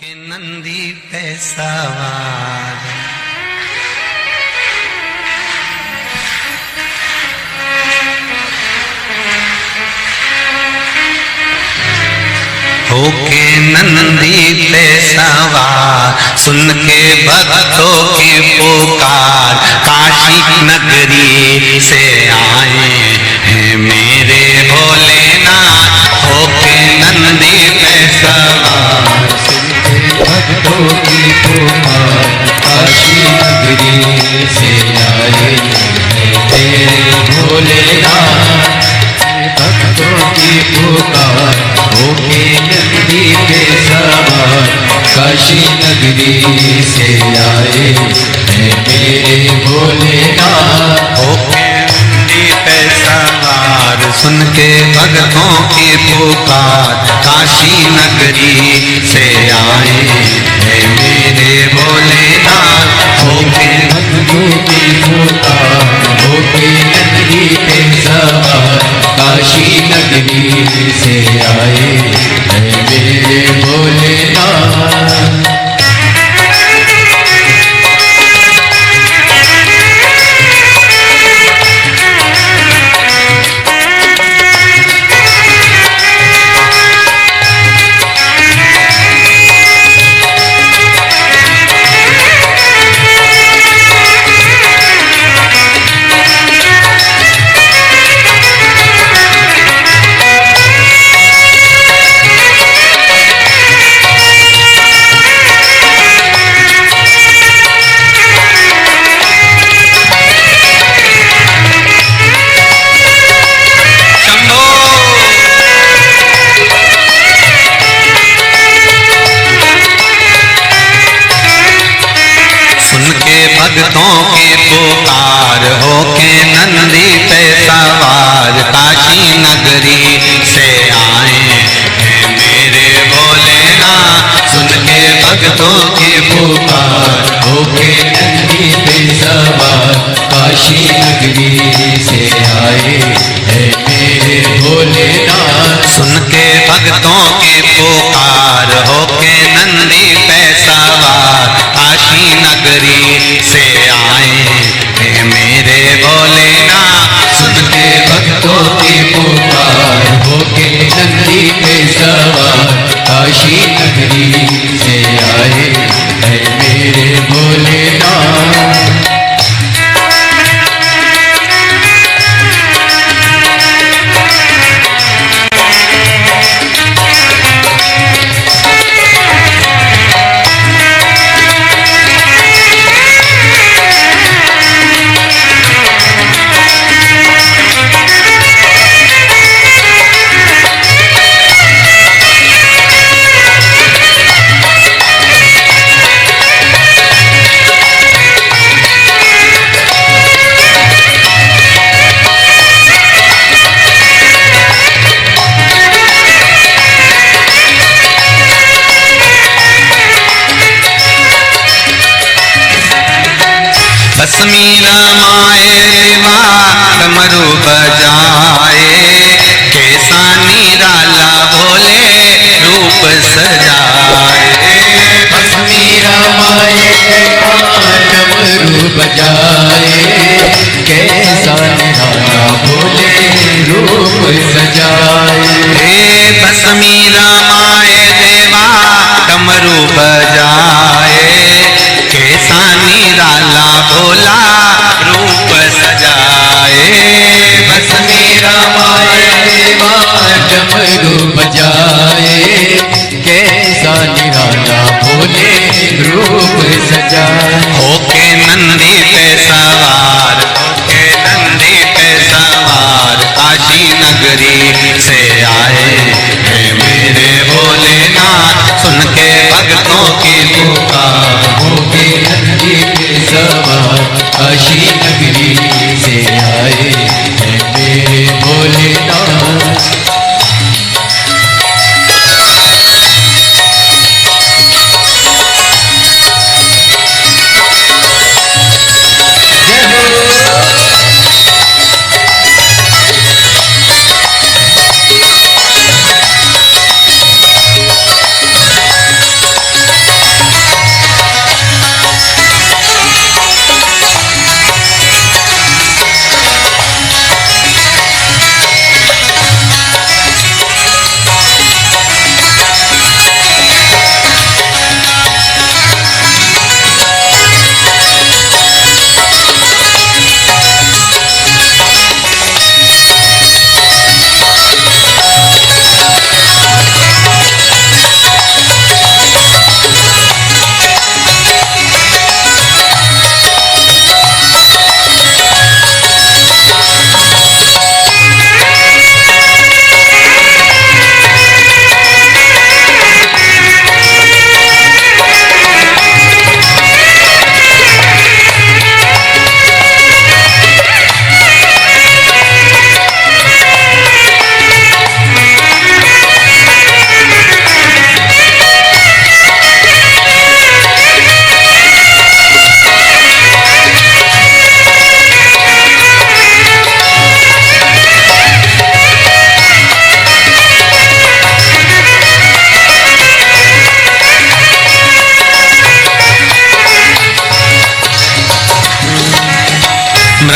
के नंदी पे सवार होके नंदी पे सवार सुन के भक्तों की पुकार काशी नगरी से आए हैं मेरे भोलेनाथ। होके नंदी पे सवार भक्तों की पुकार काशी नगरी से आए तेरे भोलेनाथ। भक्तों की पुकार होके नंदी पे सवार काशी नगरी से आए हैं मेरे भोलेनाथ। होके नंदी पे सवार सुन के भक्तों की पुकार काशी नगरी से आए हैं मेरे भोलेनाथ। होके भक्तों की पुकार होके नंदी पे सवार काशी नगरी से आए हैं मेरे भोलेनाथ। भक्तों की पुकार होके नंदी पे सवार काशी नगरी से आए हैं मेरे भोलेनाथ। सुन के भक्तों की पुकार होके नंदी पे सवार काशी नगरी से आए हैं मेरे भोलेनाथ। सुन के भक्तों की पुकार होके नंदी पे सवार काशी नगरी से आए हैं मेरे भोलेनाथ। सुन के भक्तों की पुकार होके नंदी पे सवार काशी नगरी से आए हैं मेरे भोलेनाथ। मीरा माए देवा डमरू बजाए कैसा निराला भोले रूप सजाए। मीरा माए डमरू बजाए कैसा निराला भोले रूप सजाए। बस मीरा माए देवा डमरू बजाए कैसा निराला भोला रूप सजाए। बस मीरा माए देवा डमरू बजाए कैसा निराला भोले रूप सजाए। होके नंदी पे सवार होके नंदी पे सवार काशी नगरी से आए हैं मेरे भोलेनाथ। सुन के भक्तों की पुकार होके नंदी पे सवार काशी नगरी से आए हैं मेरे भोलेनाथ।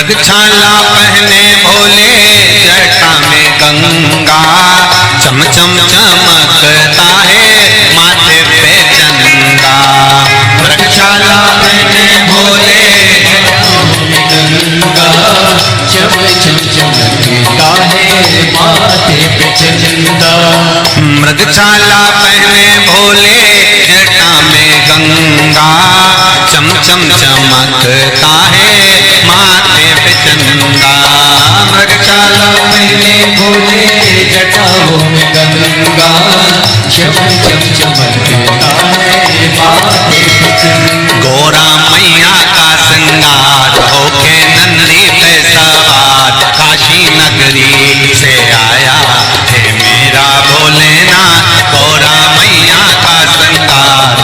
मृगछाला पहने भोले जटा में गंगा, चम चम चमकता है माथे पे चंदा। मृगछाला पहने भोले जटा में गंगा, चम चम चमकता है माथे पे चंदा। मृगछाला पहने भोले जटा में गंगा, चम चम चमकता है माथे पे चंदा। मृगछाला पहने भोले जटाओं में गंगा, चम चम चमकता है माथे पे चंदा। गोरा मैया का श्रृंगार होके नंदी पे सवार, काशी नगरी से आया है मेरा भोलेनाथ। गोरा मैया का श्रृंगार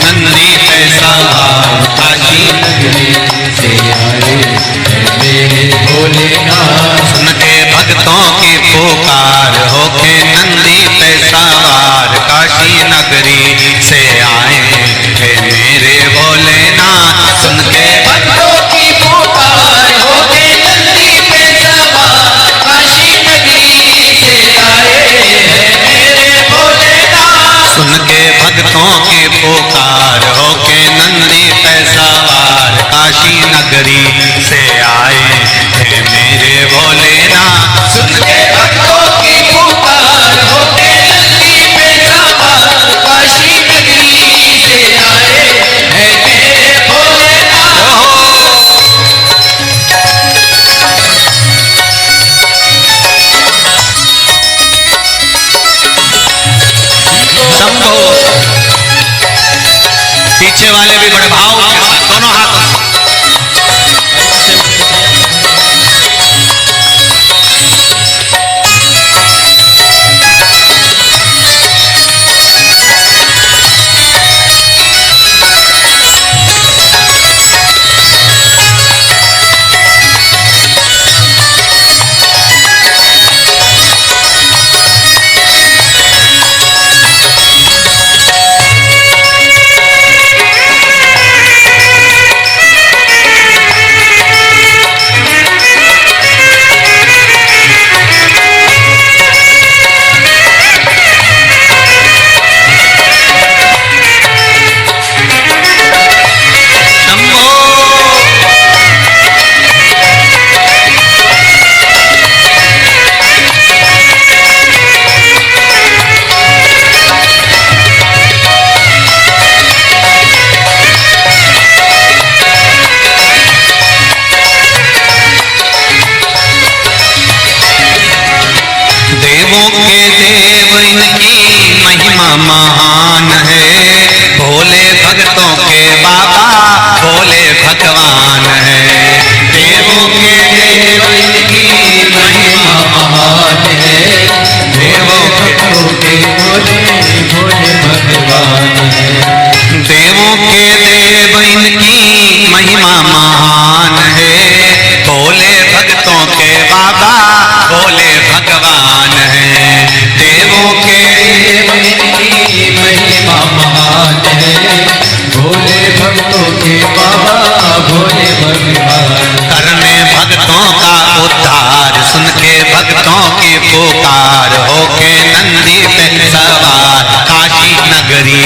नंदी पे सवार, काशी नगरी से आए हैं मेरे भोलेनाथ। सुन के भक्तों की पुकार होके नंदी पे सवार, काशी नगरी से आए हैं मेरे भोलेनाथ। सुन के भक्तों की पुकार होके नंदी पे सवार, काशी नगरी से आए हैं मेरे भोलेनाथ। सुन के भक्तों की पुकार होके नंदी पे सवार, काशी नगरी से आए हैं मेरे भोलेनाथ। सुन के भक्तों की पुकार होके नंदी पे सवार, काशी नगरी से आए हैं मेरे भोलेनाथ। शंभो। पीछे वाले भी बड़े भाव के साथ दोनों हाथों से। देवों के देव इनकी महिमा महान है, भोले भक्तों के बाबा भोले भगवान है। देवों के देव इनकी महिमा महान है, देवों के भोले भोले भगवान है। देवों के देव इनकी महिमा महान है, भोले भक्तों के बाबा भोले भगवान है। देवों के देव इनकी महिमा महान है, भोले भक्तों के बाबा भोले भगवान। करने भक्तों का उद्धार, सुन के भक्तों की पुकार होके नंदी पे सवार, काशी नगरी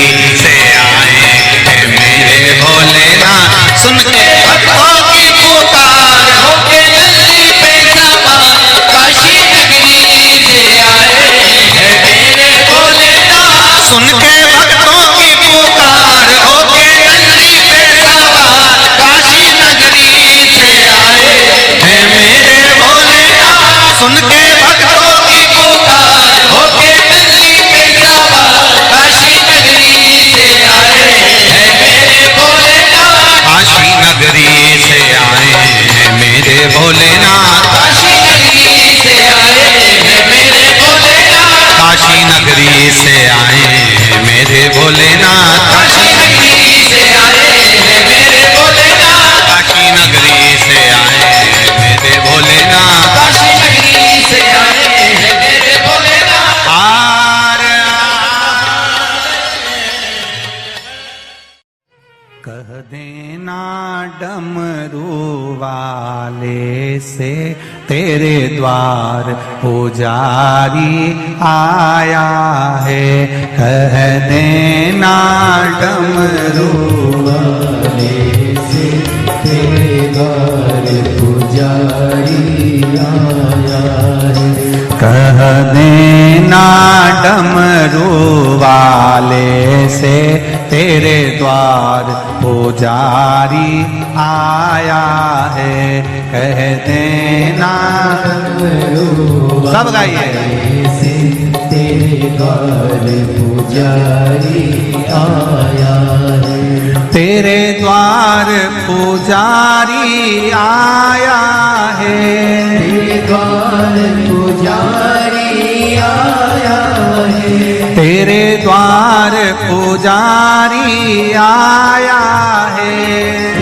कह देना डमरू वाले से तेरे द्वार पुजारी आया है। कह देना डमरू वाले से तेरे द्वार पुजारी आया है। कह देना डमरू वाले से तेरे द्वार पुजारी आया है। कह देना सब गाइए से तेरे द्वार पुजारी आया है। तेरे द्वार पुजारी आया है। तेरे द्वार पुजारी आया है। तेरे द्वार पुजारी आया है।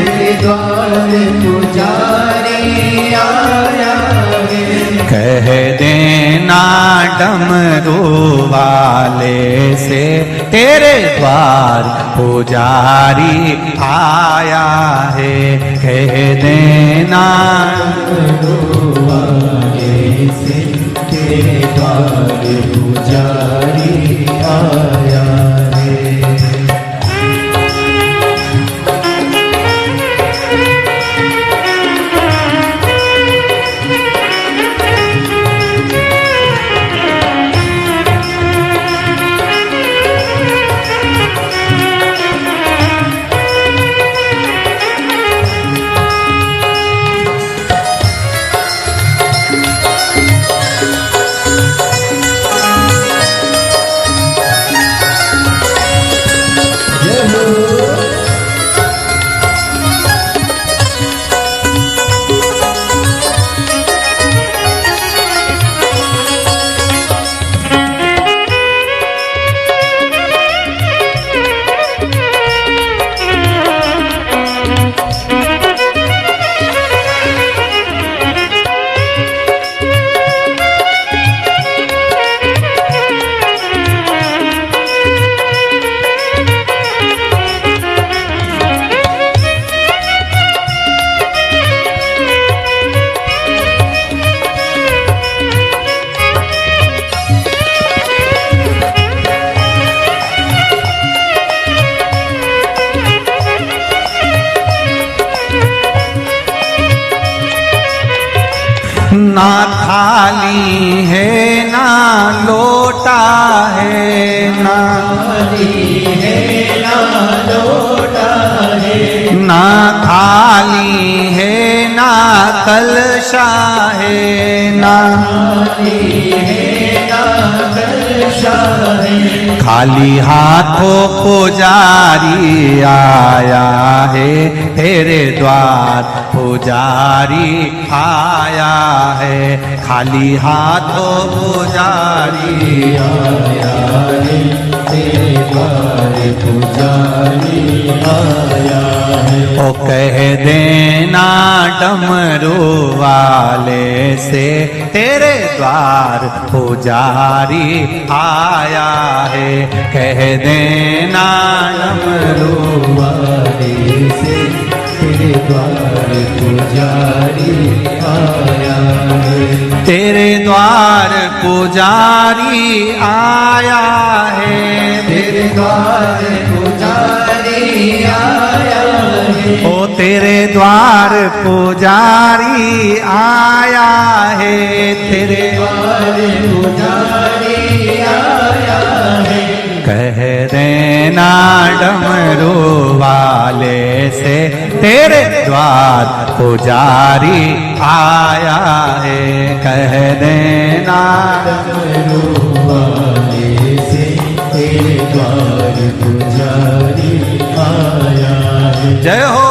तेरे द्वार पुजारी आया है। कह देना डमरू वाले से तेरे द्वार पुजारी आया है। कह देना डमरू वाले से तेरे द्वार पुजारी आया है। ना थाली है ना लोटा है। ना थाली है ना लोटा है। ना थाली है ना कलशा है। ना थाली है ना कलशा है। खाली हाथों पुजारी आया है। तेरे द्वार पुजारी आया है। खाली हाथों पुजारी आया है। तेरे द्वार पुजारी आया है। ओ कह देना डमरू वाले से तेरे द्वार पुजारी आया है। कह देना डमरू वाले से तेरे द्वार पुजारी आया है। तेरे द्वार पुजारी आया है। तेरे द्वार पुजारी आया है। ओ तेरे द्वार पुजारी आया है। तेरे द्वार पुजारी आया है। कह देना डमरू वाले से तेरे द्वार पुजारी आया है। कह देना डमरू वाले से तेरे द्वार पुजारी आया है। जय हो।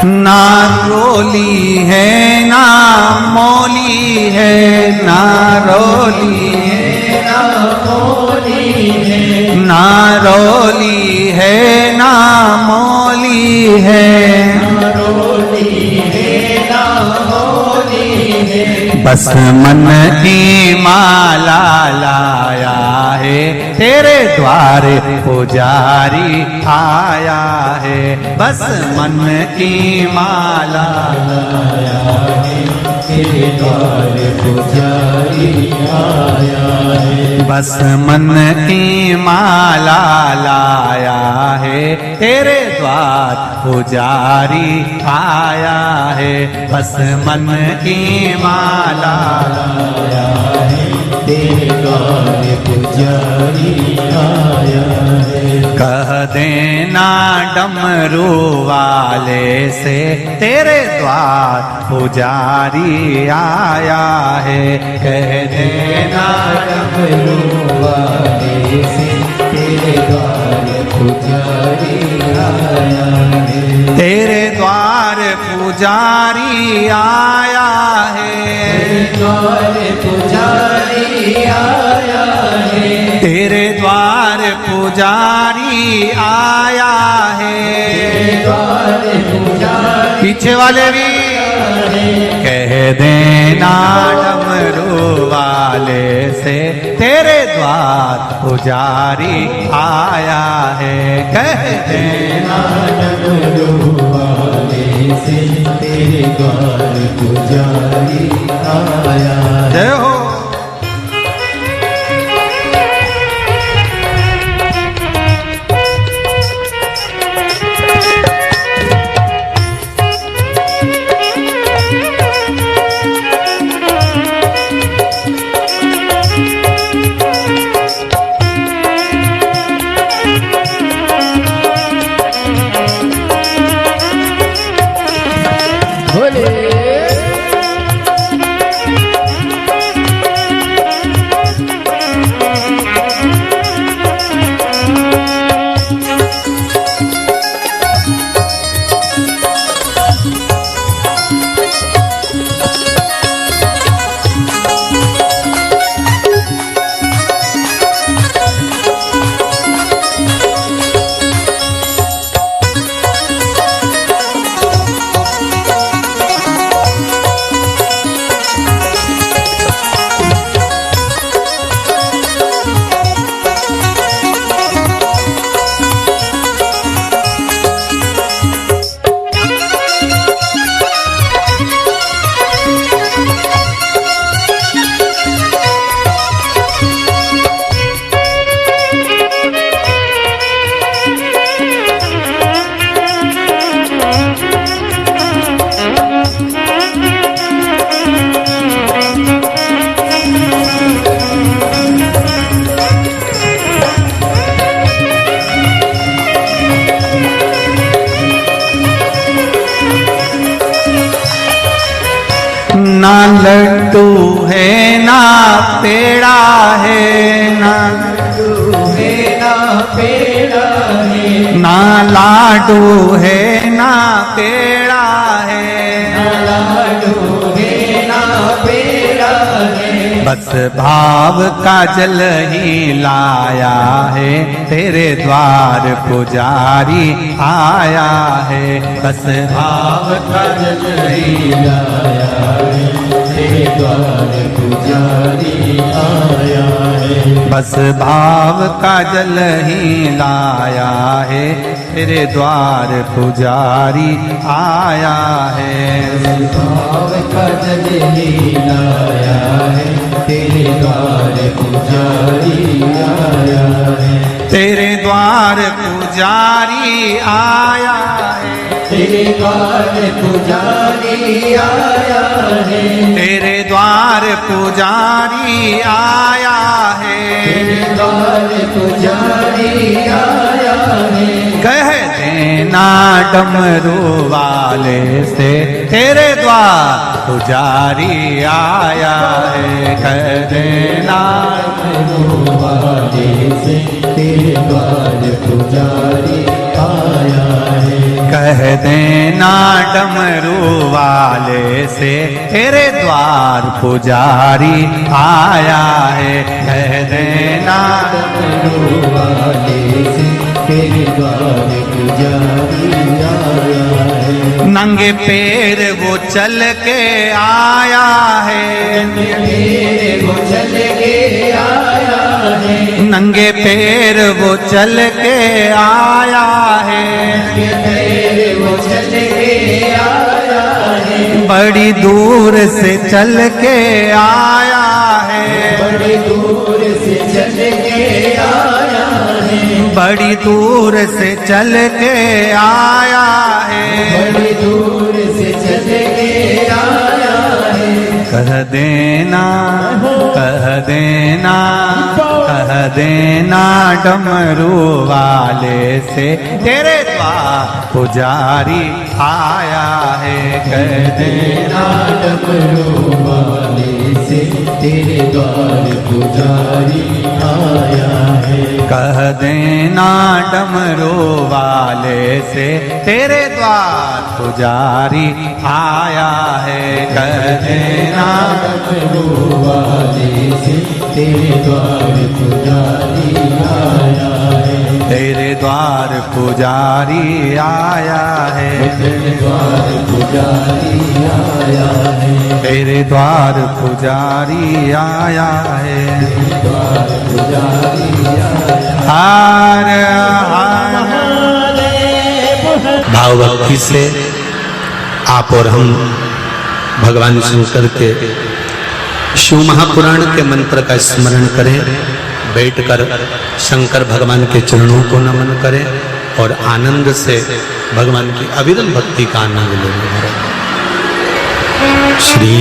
ना रोली है ना मौली है, ना रोली है ना मोली है, ना रोली है ना मौली है, ना रोली है ना मोली है। बस मन की माला लाया है, तेरे द्वार पुजारी आया है। बस मन की माला आया है, तेरे द्वार पुजारी आया है। बस मन की माला लाया है, तेरे द्वार पुजारी आया है। बस मन की माला आया है, तेरे द्वार पुजारी आया है। कह देना डमरू वाले से, तेरे द्वार पुजारी आया है। कह देना डमरू वाले से, तेरे द्वार पुजारी आया है। तेरे द्वार पुजारी आया है, द्वार पुजारी आया है, तेरे द्वार पुजारी आया है। द्वार पुजारी पीछे वाले भी कह देना डमरू वाले से, तेरे द्वार पुजारी आया है। कह देना डमरू वाले से, तेरे द्वार पुजारी आया है। जय हो। ना लड्डू है ना पेड़ा है, ना लड्डू है ना पेड़ा है, ना लाडू है ना पेड़ा है, ना लाडू है ना पेड़ा है। बस भाव का जल ही लाया है, तेरे द्वार पुजारी आया है। बस भाव का जल ही आया है, तेरे द्वार पुजारी आया है। बस भाव का जल ही लाया है, तेरे द्वार पुजारी आया है। भाव का जल ही लाया है, तेरे द्वार पुजारी आया है। तेरे द्वार पुजारी आया है, तेरे द्वार पुजारी आया है, तेरे द्वार पुजारी आया है। तेरे द्वार पुजारी आया है। कह देना डमरू वाले से, तेरे द्वार पुजारी आया है, कह देना डमरू वाले से तेरे द्वार पुजारी आया है। कह देना डमरू वाले से तेरे द्वार पुजारी आया है, कह देना डमरू वाले से तेरे द्वार पुजारी आया है। नंगे पैर वो चल के आया है, मेरे वो चल के आया है। नंगे पैर वो चल के आया है, मेरे वो चल के आया है। बड़ी दूर से चल के आया है, बड़ी दूर से चल के आया है। बड़ी दूर से चल के आया है, बड़ी दूर से चल के आया है। कह देना, कह देना, कह देना डमरू वाले से तेरे द्वार पुजारी आया है, कह देना डमरू वाले से तेरे द्वार पुजारी आया है। कह देना डमरू वाले से तेरे द्वार पुजारी आया है, कह देना डमरू वाले से तेरे द्वार पुजारी आया है। तेरे द्वार पुजारी आया है, तेरे द्वार पुजारी आया है। तेरे द्वार पुजारी आया है, द्वार पुजारी आया है। हार हार। भाव भक्ति से आप और हम भगवान शंकर के शिव महापुराण के मंत्र का स्मरण करें, बैठकर शंकर भगवान के चरणों को नमन करें और आनंद से भगवान की अविरल भक्ति का आनंद लें। श्री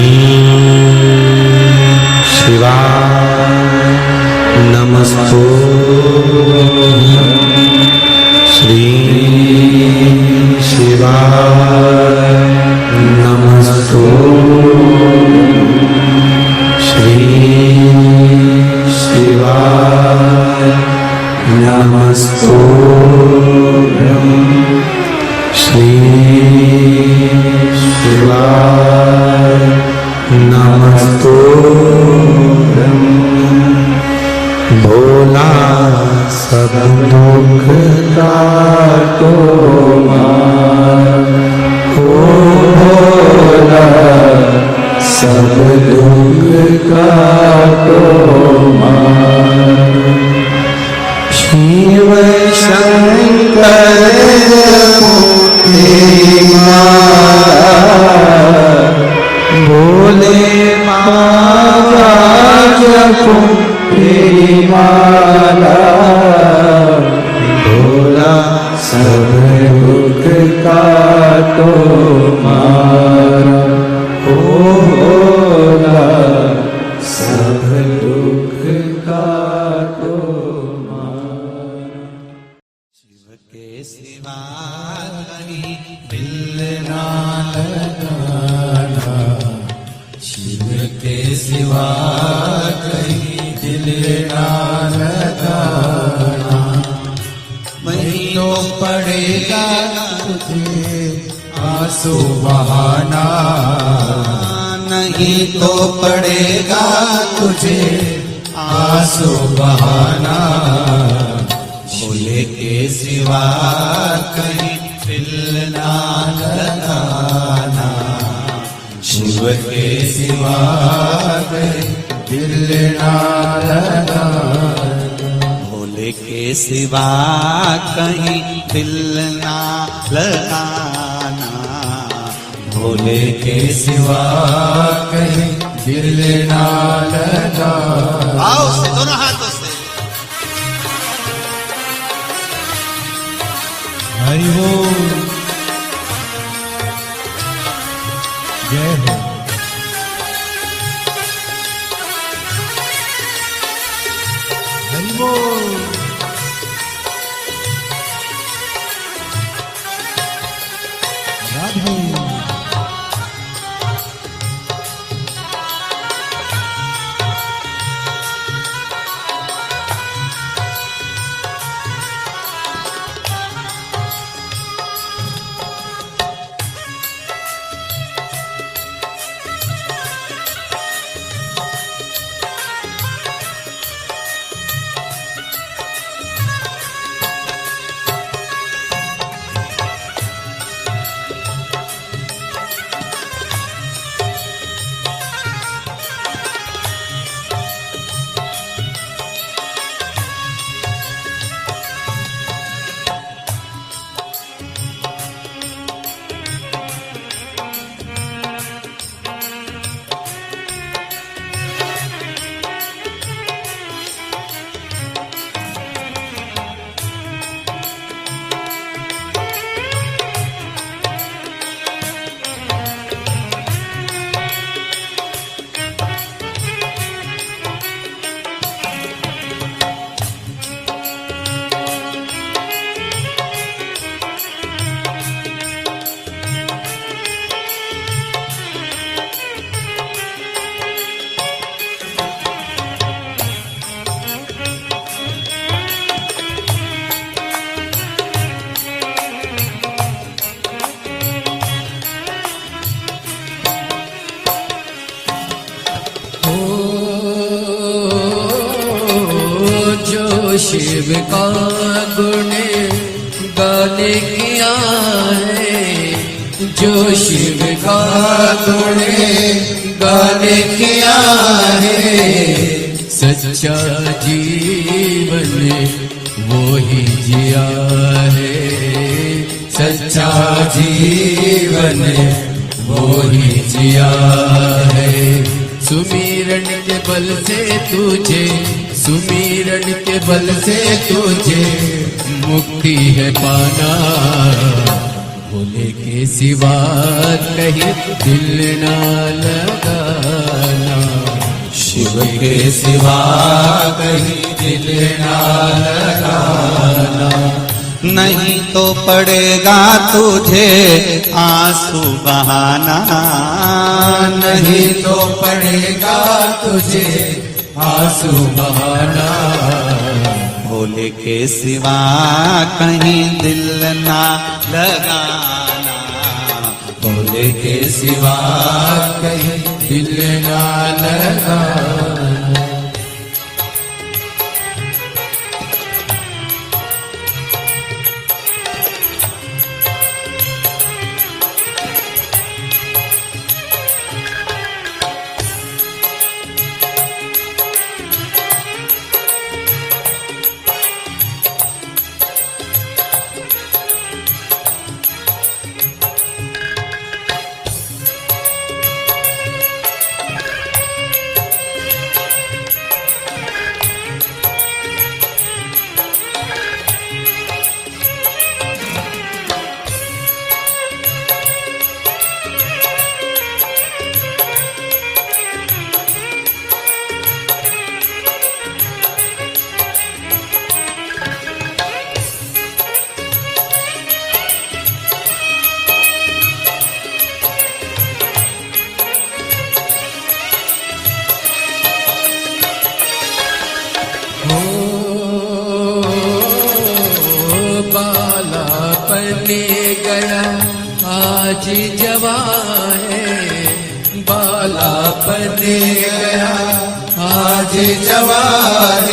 शिवाय नमस्तु, श्री शिवाय नमस्तु, श्री शिवाय नमस्तु, श्री शिवाय नमस्तु। भोला सब दुख काटो ओ भोला सब दुख काटो शिव शंकर तेरी माला भोले बाबा जपो तेरी माला भोला सब दुख काटो मारा ओ भोला सब दुख काटो मारा। शिव के सिवा कहीं दिल ना लगाना, शिव के सिवा कहीं दिल ना लगाना। वही तो पड़ेगा तुझे आंसू बहाना, नहीं तो पड़ेगा तुझे आंसू बहाना। भोले के सिवा कहीं दिल ना लगाना, शिव के सिवा कहीं दिल ना लगाना। भोले के सिवा कहीं दिल ना लगाना, भोले के सिवा कहीं दिल ना लगाना। आओ से दोनों हाथों से हरि बोल, जय हो। हरि बोल, राधे शिव का गुण गाने किया है, जो शिव का गुण गाने किया है, सच्चा जीवन वो ही जिया है, सच्चा जीवन वो ही जिया है। सुमिरन के बल से तुझे, सुमिरन के बल से तुझे मुक्ति है पाना, भोले के सिवा कहीं दिल ना लगाना, शिव के सिवा कहीं दिल ना लगाना। नहीं तो पड़ेगा तुझे आंसू बहाना, नहीं तो पड़ेगा तुझे आंसू बहाना, भोले के सिवा कहीं दिल ना लगाना, भोले के सिवा कहीं दिल ना लगाना। गया आज जवान, बालापन गया आज जवान,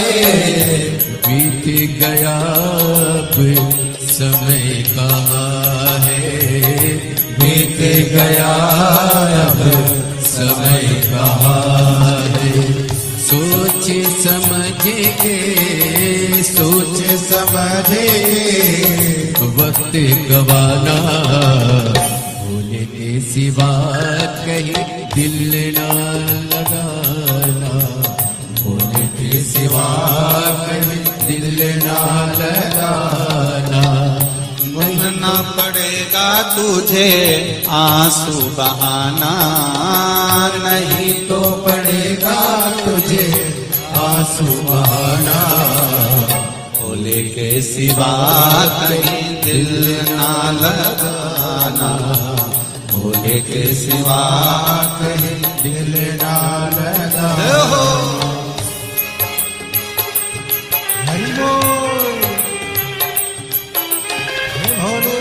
बीत गया अब समय कहाँ है, बीत गया अब समय कहाँ है। सोच समझ के, सोच समझ के वक्त गवाना, भोले के सिवा कहीं दिल ना लगाना, भोले के सिवा कहीं दिल ना लगाना। ना पड़ेगा तुझे आंसू बहाना, नहीं तो पड़ेगा तुझे आंसू बहाना, भोले के सिवा कहीं दिल ना लगाना, भोले के सिवा कहीं दिल ना लगाना। हरि बोल भोले।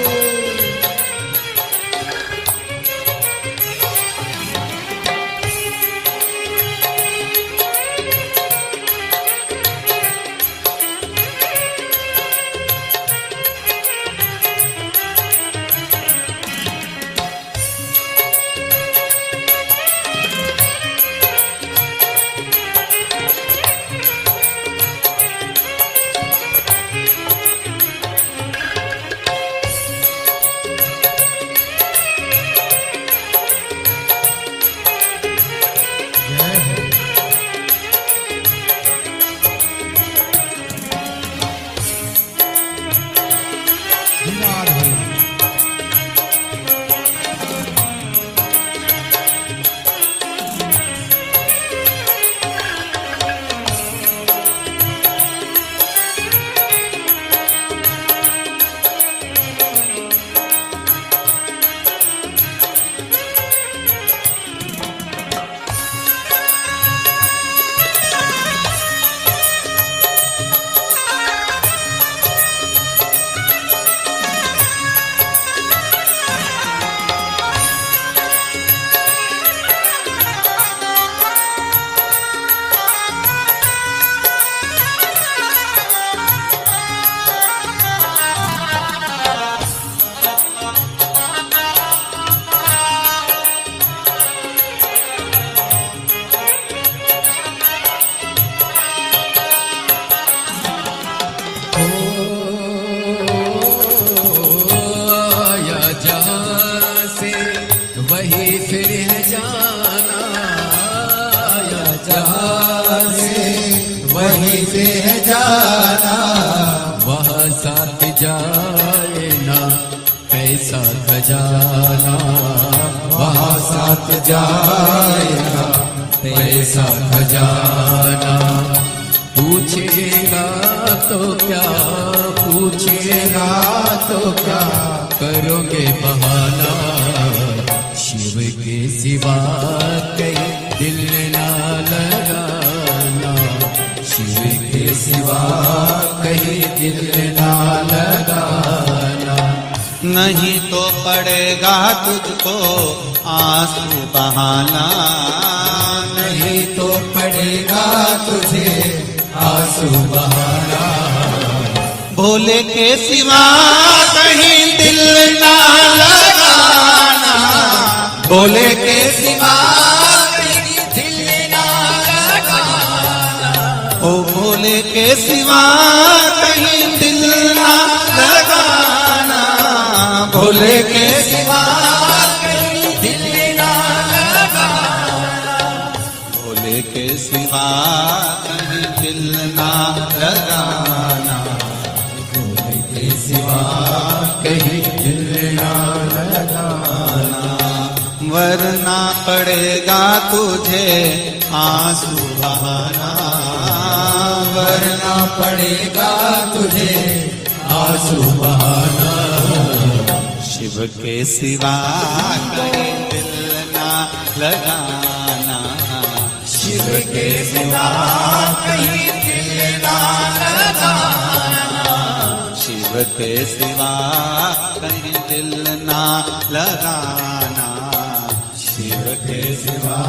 जाए ना पैसा खजाना, वहाँ साथ जाए ना पैसा खजाना। पूछेगा तो क्या, पूछेगा तो क्या करोगे बहाना, शिव के सिवा कहीं दिल ना लगाना, शिव के सिवा कहीं दिल ना लगाना। नहीं तो पड़ेगा तुझको आंसू बहाना, नहीं तो पड़ेगा तुझे आंसू बहाना। भोले के सिवा कहीं दिल ना लगाना, भोले के सिवा कहीं दिल ना लगाना, ओ भोले के सिवा कहीं दिल ना लगाना, भोले के सिवा कहीं दिल ना लगाना, भोले के सिवा कहीं दिल ना लगाना, भोले के सिवा कहीं दिल ना लगाना। वरना पड़ेगा तुझे आंसू बहाना, वरना पड़ेगा तुझे आंसू बहाना। शिव के सिवा कहीं दिल ना लगाना, शिव के सिवा कहीं दिल ना लगाना, शिव के सिवा कहीं दिल ना लगाना, शिव के सिवा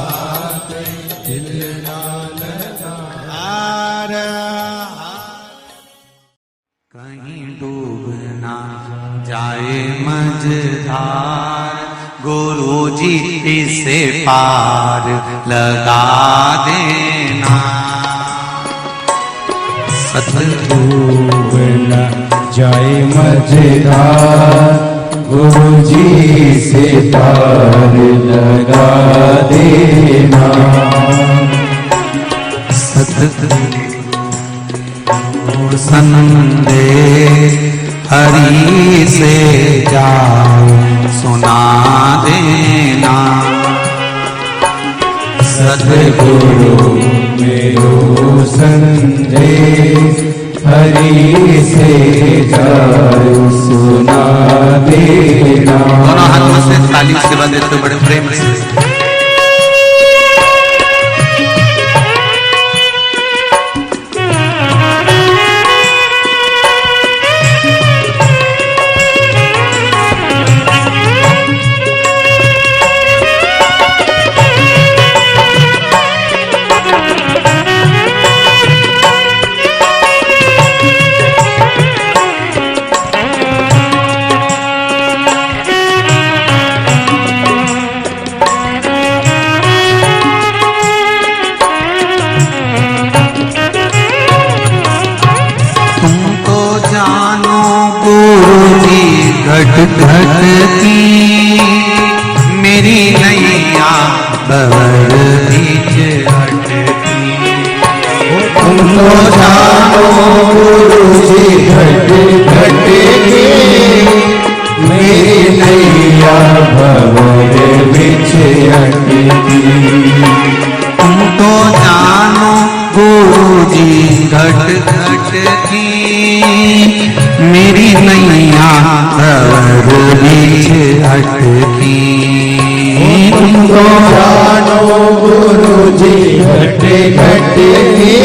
कहीं दिल ना लगाना। कहीं डूब ना जाए मझधार, गुरु जी इसे पार लगा देना। डूब न जाए मझधार, गुरु जी से पार लगा देना। संदेश हरि से जाओ सुना देना। सतगुरु मेरो संदेश हरि से जाओ सुना देना। दोनों हाथों से ताली सेवा देते बड़े प्रेम से। घट घट की मेरी नैया बवर बीच अटकी। तुम तो जानो गुरु जी घट घट की मेरी नैया भंवर बीच अटकी। तुम तो जानो गुरु जी घट घट की मेरी नैया भंवर बीच अटकी। तुम तो जानो गुरु जी घट घट की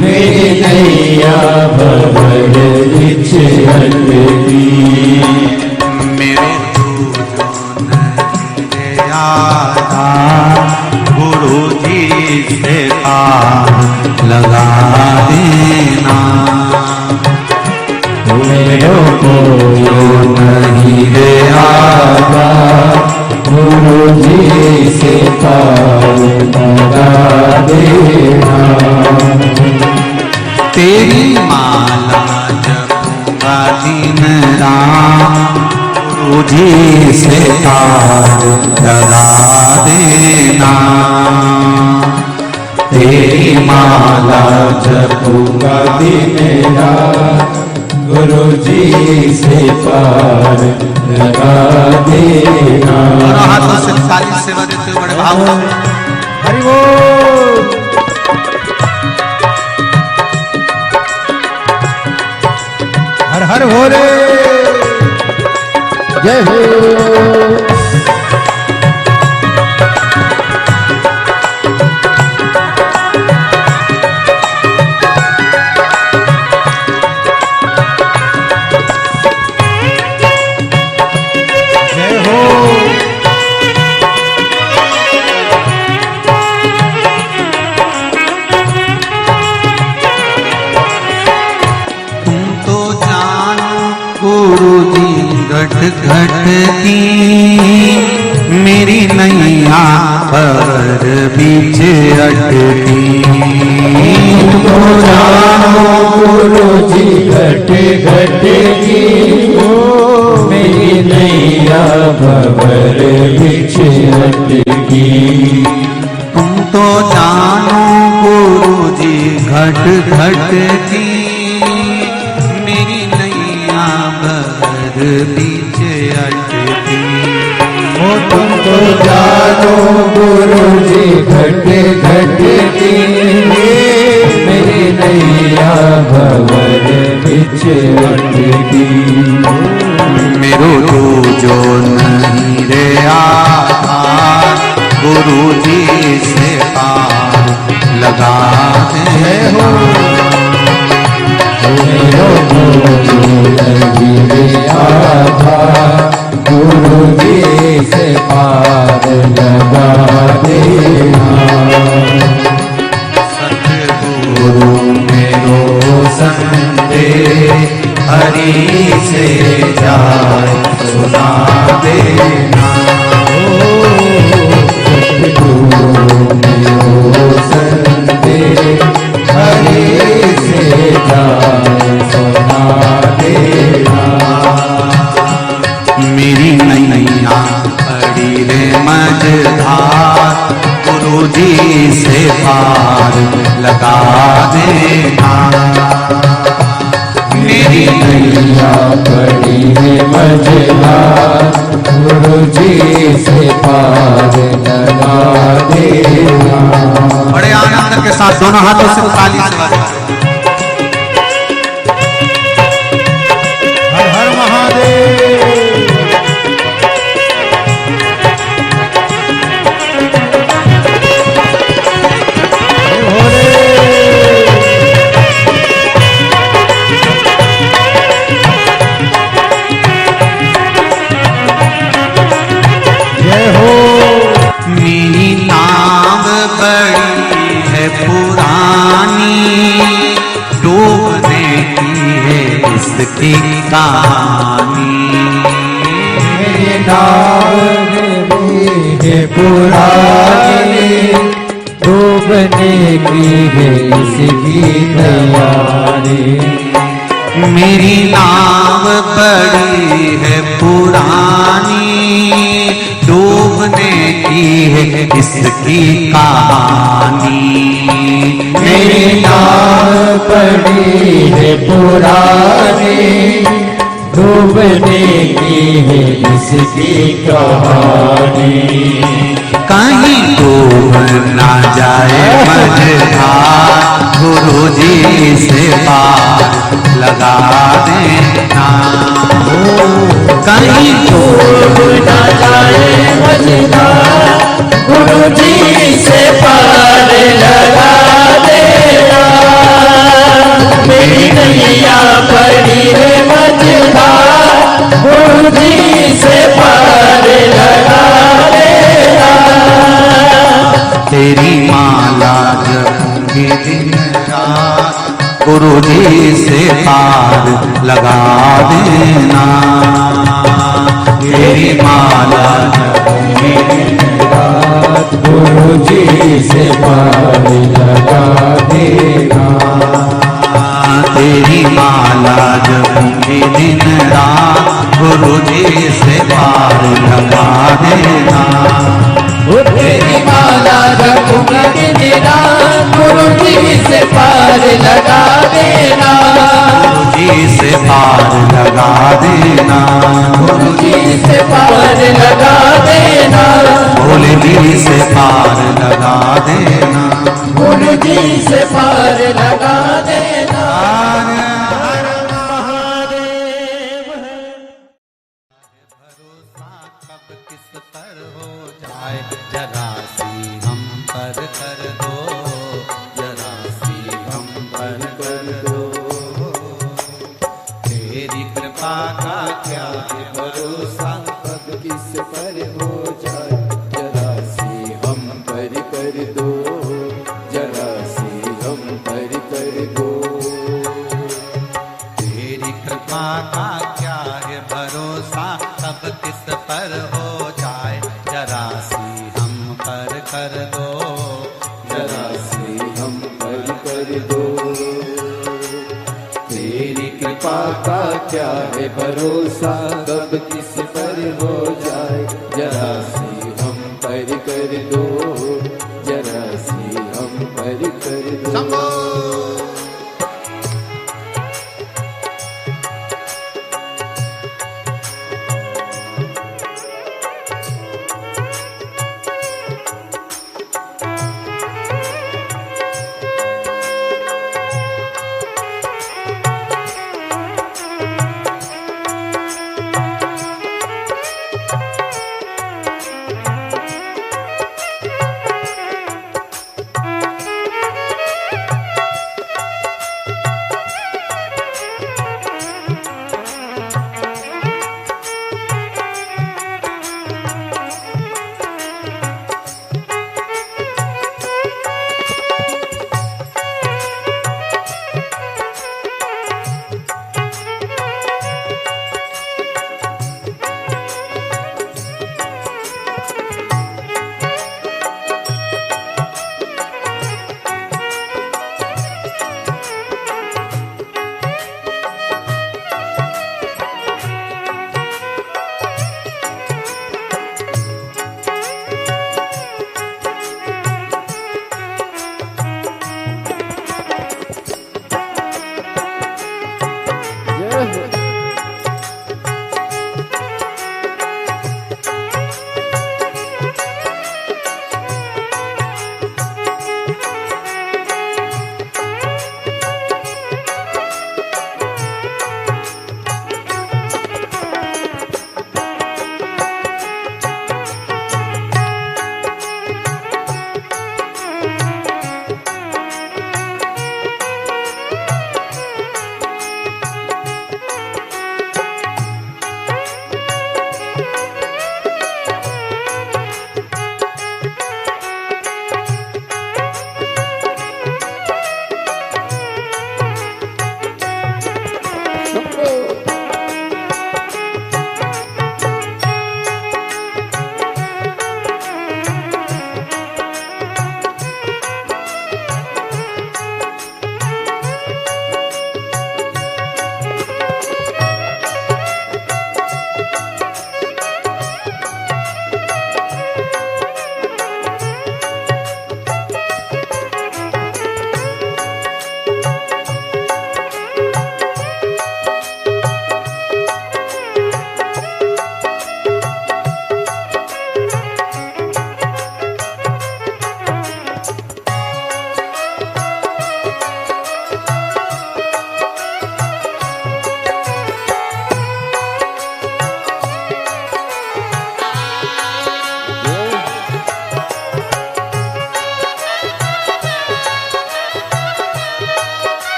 मेरी नैया भंवर बीच अटकी। मेरे यादा गुरु जी से पार लगा देना। मेरे को नहीं दे आता गुरु जी से पार लगा देना। तेरी माला जपूंगा दिन रात गुरु जी से पार लगा देना। तेरी माला जपूंगा दिन रात गुरु जी से पार लगा देना। दोनों हाथों से ताली सेवा देते हुए बड़े भाव हरि बोल। हर हर भोले जय हो। घट घट की मेरी नैया पर बीच अटकी। तो जानो गुरु जी घट घट की मेरी नैया भंवर बीच अटकी। तुम तो जानो गुरु जी घट घट की मेरी नैया भंवर बीच अटकी। ओ तुम तो जानो गुरु जी घट घट की मेरी नैया भंवर बीच अटकी। मेरो जो नहीं रे आधार गुरु जी से पार लगा दे हो। मेरो जो नहीं रे आधार गुरु जी से पार लगा देना। सतगुरु मेरो संदेह हरि से जाए सुना देना। सतगुरु मेरो संदेह हरि से जाए सुना देना। मेरी नैया पड़ी रे मझधार गुरु जी से पार लगा देना। मेरी नैया पड़ी है मझधार गुरु जी से पार लगा देना। बड़े आनंद के साथ दोनों हाथों से ताली से बजाएं। हर हर महादेव। मेरी नाव बड़ी है पुरानी डूबने की है इसकी कहानी। मेरी नाव है पुरानी डूबने की है इसकी तैयारी। मेरी नाव बड़ी है पुरानी डूबने की है इसकी कहानी। मेरी नाव बड़ी है पुरानी डूबने की है इसकी कहानी। कहीं डूब ना जाए मझधार गुरु जी से पार लगा देना। कहीं डूब ना जाए मझधार गुरु जी से पार लगा देना। मेरी नैया पड़ी है मझधार गुरु जी से पार लगा देना। तेरी माला जपूंगी दिन रात गुरु जी से पार लगा देना। तेरी माला जपूंगी दिन रात गुरु जी से पार लगा देना। तेरी माला जपूंगी दिन रात गुरु जी से पार लगा देना। तेरी माला जपूंगी दिन रात गुरु जी से पार लगा देना। जी से पार लगा देना, गुरु जी से पार लगा देना, भोले जी से पार लगा देना, गुरु जी से पार लगा देना। भरोसा कब किस पर हो जाए, जरा सी हम पर कर दो, जरा सी हम पर कर दो। तेरी कृपा का क्या है भरोसा, कब किस पर हो जाए, जरा सी हम पर कर दो, जरा सी हम पर कर दो। तेरी कृपा का क्या है भरोसा, कब किस पर हो जाए, जरा सी हम पर कर दो, जरा सी हम पर कर दो। तेरी कृपा का क्या है भरोसा, कब किस पर हो जाए, जरा सी हम पर कर दो, जरा सी हम पर कर दो।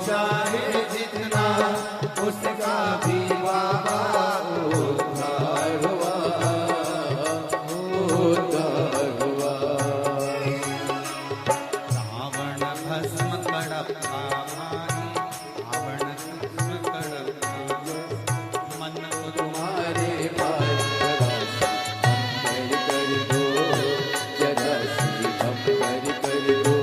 चाहे जितना उसका भी बाबा उद्धार हुआ, उद्धार हुआ। रावण भस्म कड़प्पा भाई, रावण भस्म कड़प्पा, मन को तुम्हारे पास जरा सी हम कर दो,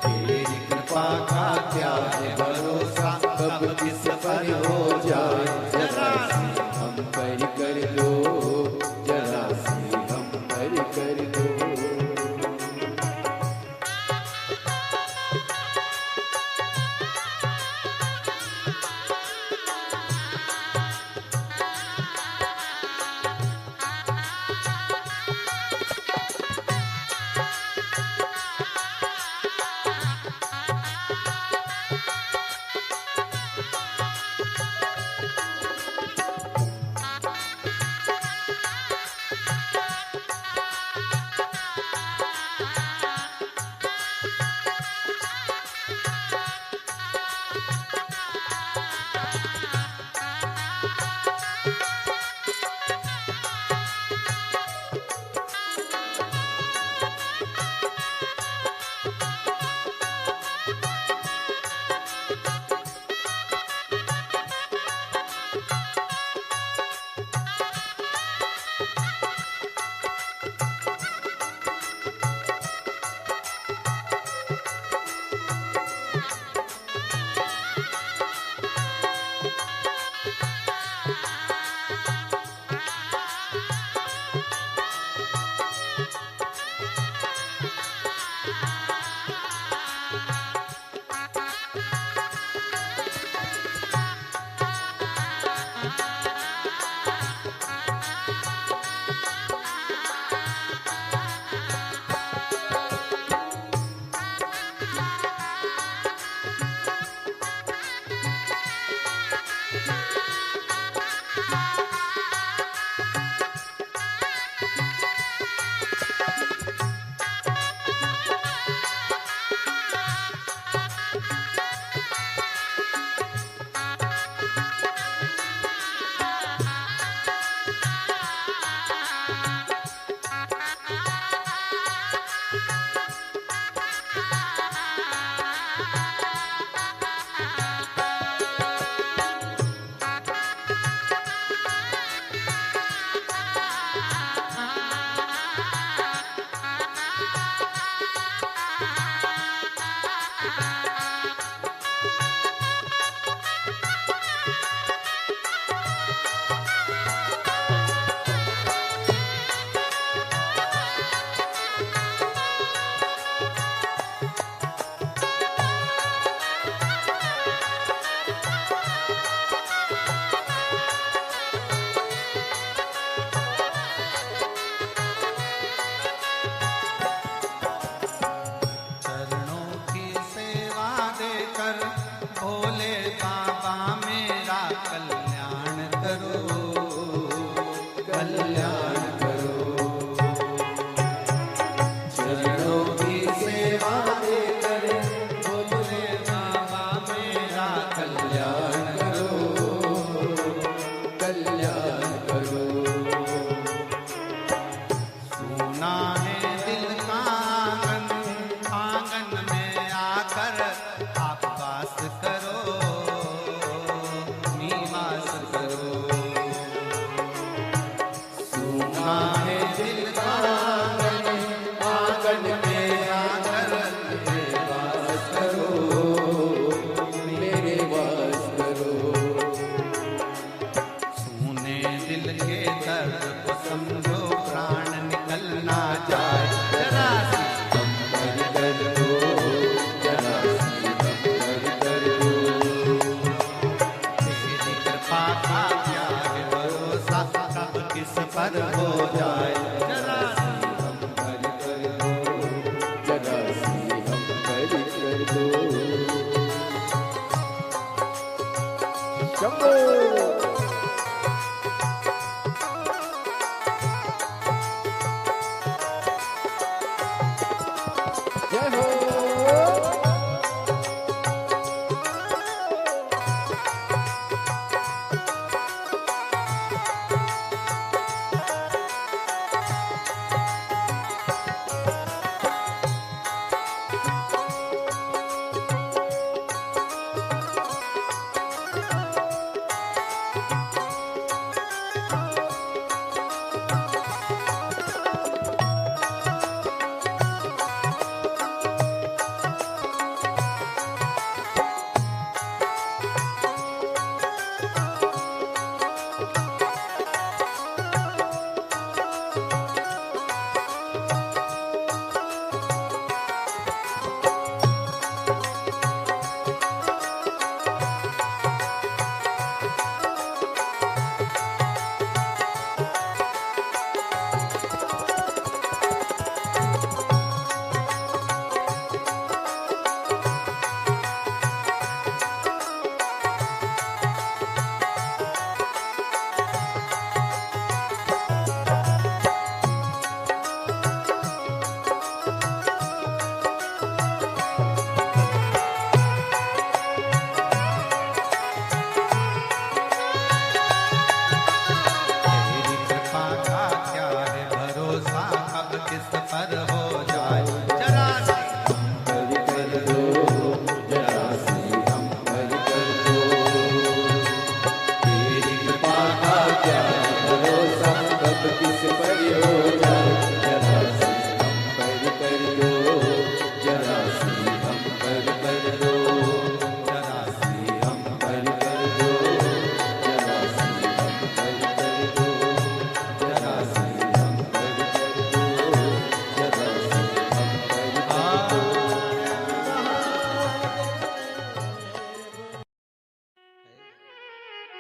तेरी कृपा का क्या है भरोसा, कब किस पर हो जाए जरा सी हम कर दो, जरा सी हम कर दो।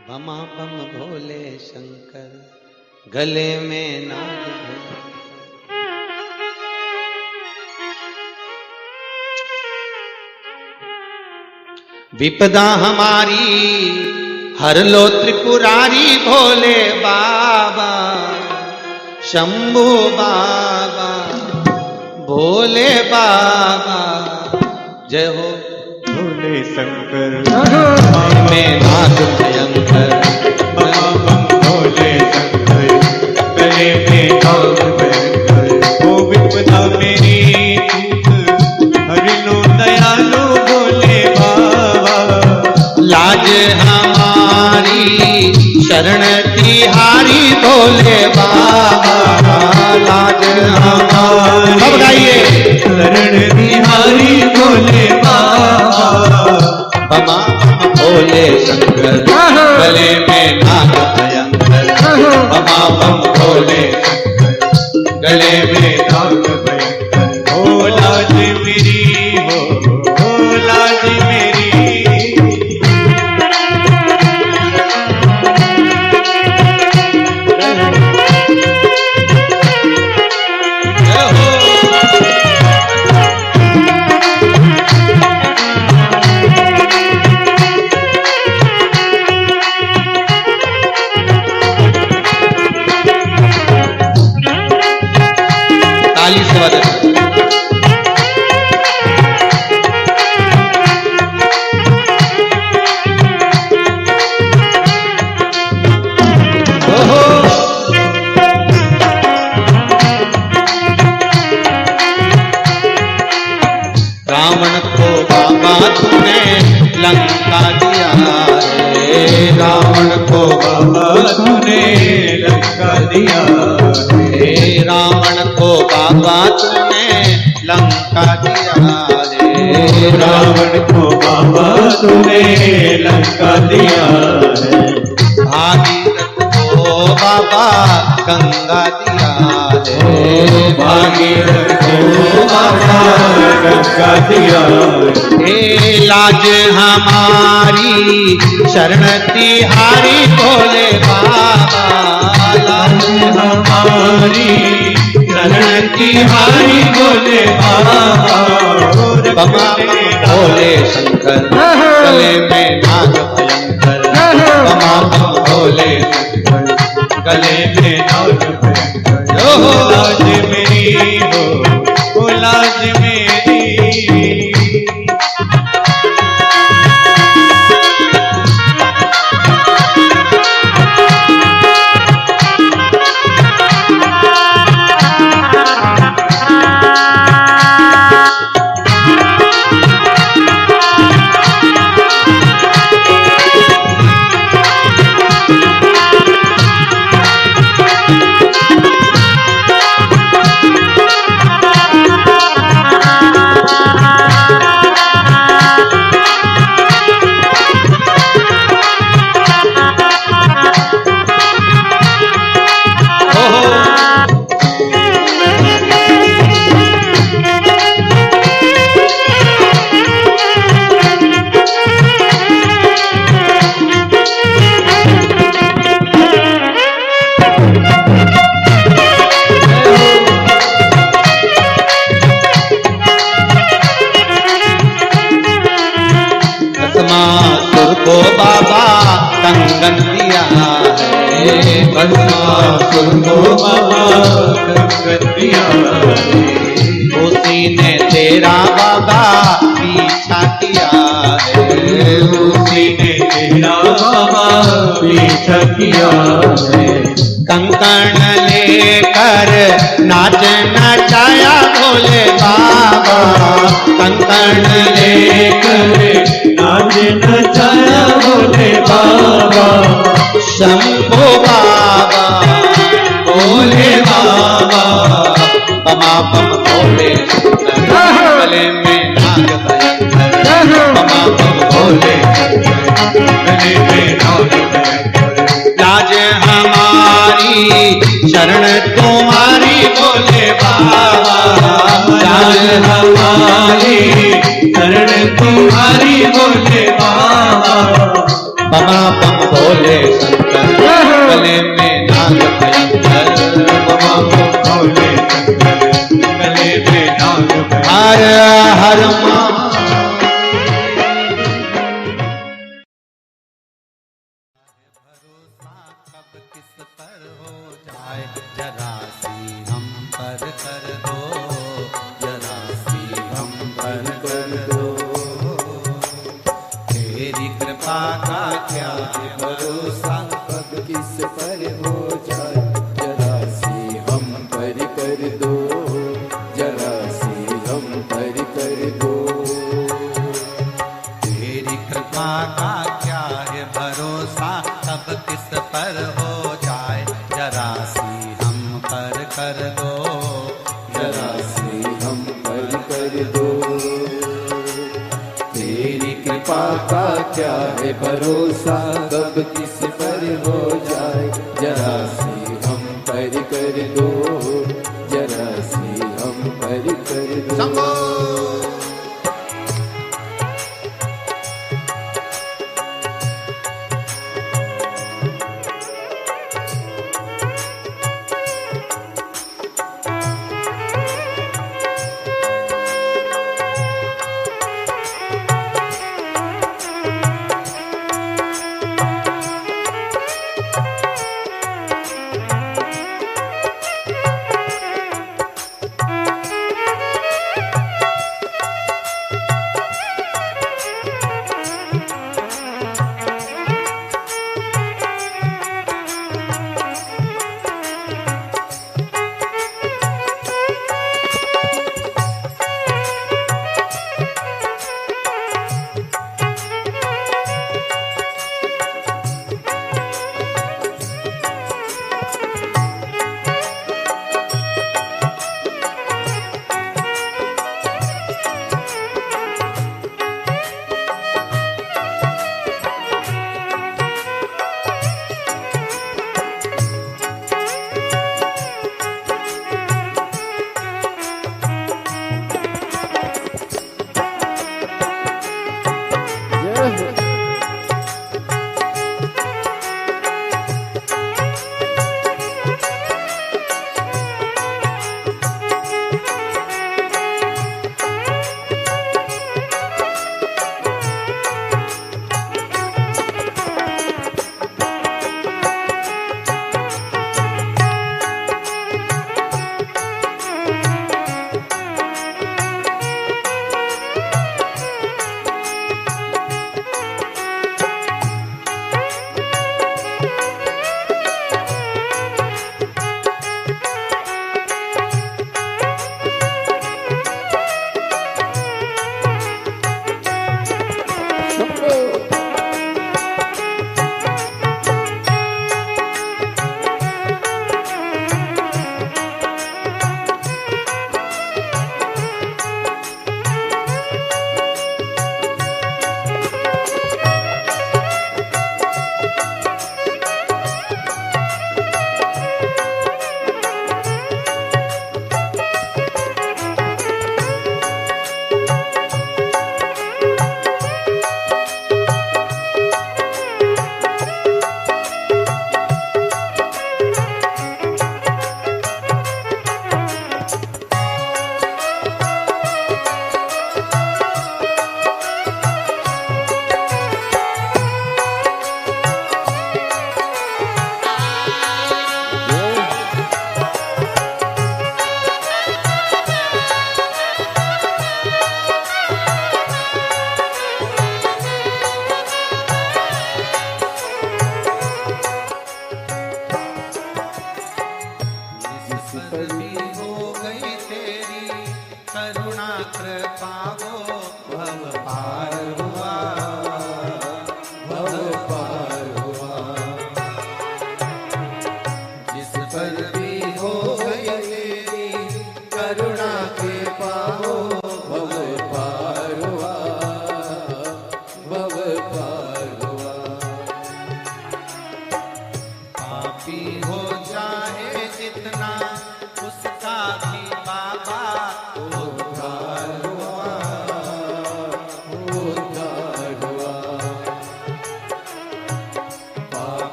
बमा बम भोले शंकर, गले में नाग भैंकर। विपदा हमारी हर लो त्रिपुरारी भोले बाबा, शंभू बाबा, भोले बाबा, जय हो भोले शंकर में नाग भयंकर। भोले शंकर गले में नाग भयंकर। ओ विपदा मेरी हर लो दयालु भोले बाबा, लाज हमारी शरण तिहारी भोले बाबा, लाज हमारी शरण तिहारी भोले बाबा। बमा भोले शंकर, गले में नाग भयंकर। बमा बम भोले शंकर, गले में नाग भयंकर। ओ लाज मेरी हो, ओ लाज मेरी। ताली से बजा। रावण को बाबा तूने लंका दिया रे, रावण को बाबा तूने लंका दिया रे, रावण को बाबा तूने लंका दिया रे, रावण को बाबा तूने लंका दिया है। भागीरथ को बाबा गंगा दिया रे, भागीरथ को बाबा गंगा दिया हे लाज हमारी शरण तिहारी भोले बाबा, लाज हमारी शरण तिहारी भोले बाबा। बमा भोले शंकर, गले में नाग भयंकर। बमा भोले शंकर, गले में नाग भयंकर। ओ लाज मेरी हो, ओ लाज मेरी। भस्मासुर को बाबा कंगन दिया है, भस्मासुर को बाबा कंगन दिया है। उसी ने तेरा बाबा पीछा किया है, उसी ने तेरा बाबा पीछा किया है। कंकण लेकर नाच नचाया भोले बाबा, कंकण लेकर नाच नचाया भोले बाबा। शंभो बाबा, भोले बाबा, बमा बम भोले शंकर, गले में नाग भयंकर। बमा बम भोले शंकर, गले में नाग भयंकर। लाज हमारी शरण तुम्हारी भोले बाबा, लाज हमारी शरण तुम्हारी भोले बाबा। बमा बम भोले हर क्या है भरोसा कब किस पर हो जाए, जरा सी हम पर कर दो, जरा सी हम पर कर दो।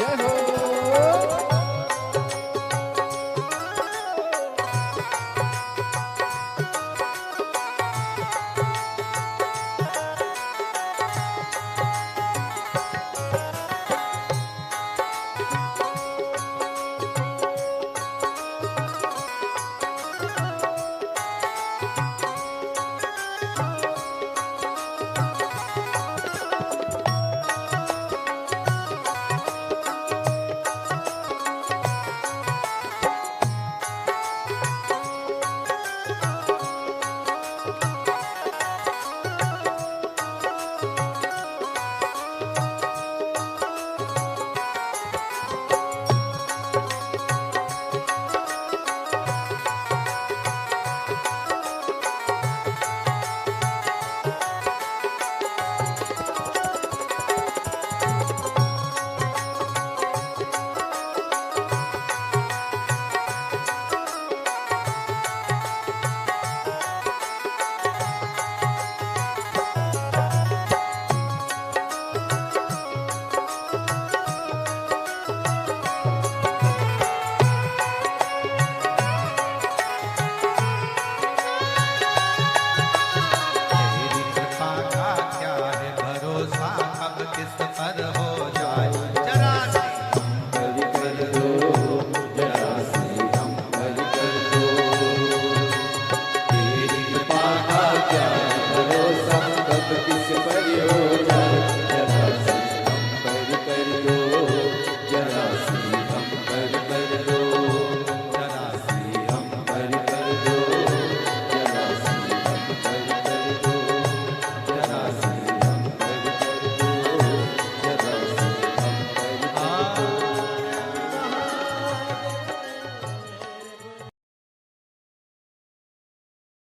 जय हो। तेरी कृपा का क्या है भरोसा, अब किस पर हो